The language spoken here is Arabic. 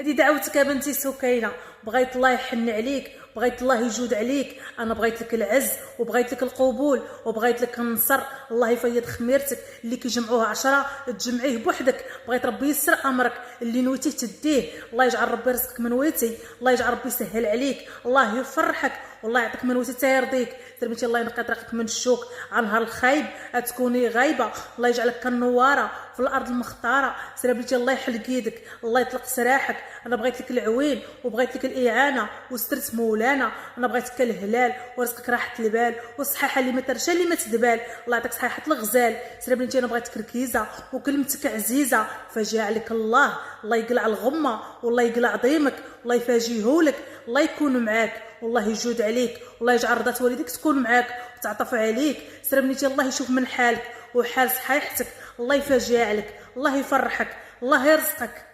هذه دعوتك يا بنتي سكينه، بغيت الله يحن عليك، بغيت الله يجود عليك، انا بغيت لك العز وبغيت لك القبول وبغيت لك النصر. الله يفيض خميرتك، اللي كيجمعوها 10 تجمعيه بوحدك. بغيت ربي يسر امرك، اللي نويتيه تديه. الله يجعل ربي رزقك من ويتي، الله يجعل ربي يسهل عليك، الله يفرحك والله يعطيك من ويتي حتى يرضيك. سير بنتي الله ينقي طريقك من الشوك، على نهار الخايب تكوني غايبه. الله يجعلك كالنواره في الارض المختاره. سير بنتي الله يحل يدك، الله يطلق سراحك. انا بغيت لك العوين وبغيت لك الاعانه وسترت مولانا. انا بغيتك الهلال ورزقك راحه البال والصحيحه اللي ما ترشى اللي ما تدبال. الله يعطيك صحيحه الغزال. سير بنتي انا بغيتك ركيزه وكلمتك عزيزه، فجعلك الله. الله يقلع الغمه والله يقلع ضيمك، الله يفاجئهولك، الله يكون معاك والله يجود عليك، والله يجعل رضات والديك تكون معاك وتعطف عليك. سير بنتي الله يشوف من حالك وحال صحيحتك، الله يفاجئ عليك، الله يفرحك، الله يرزقك.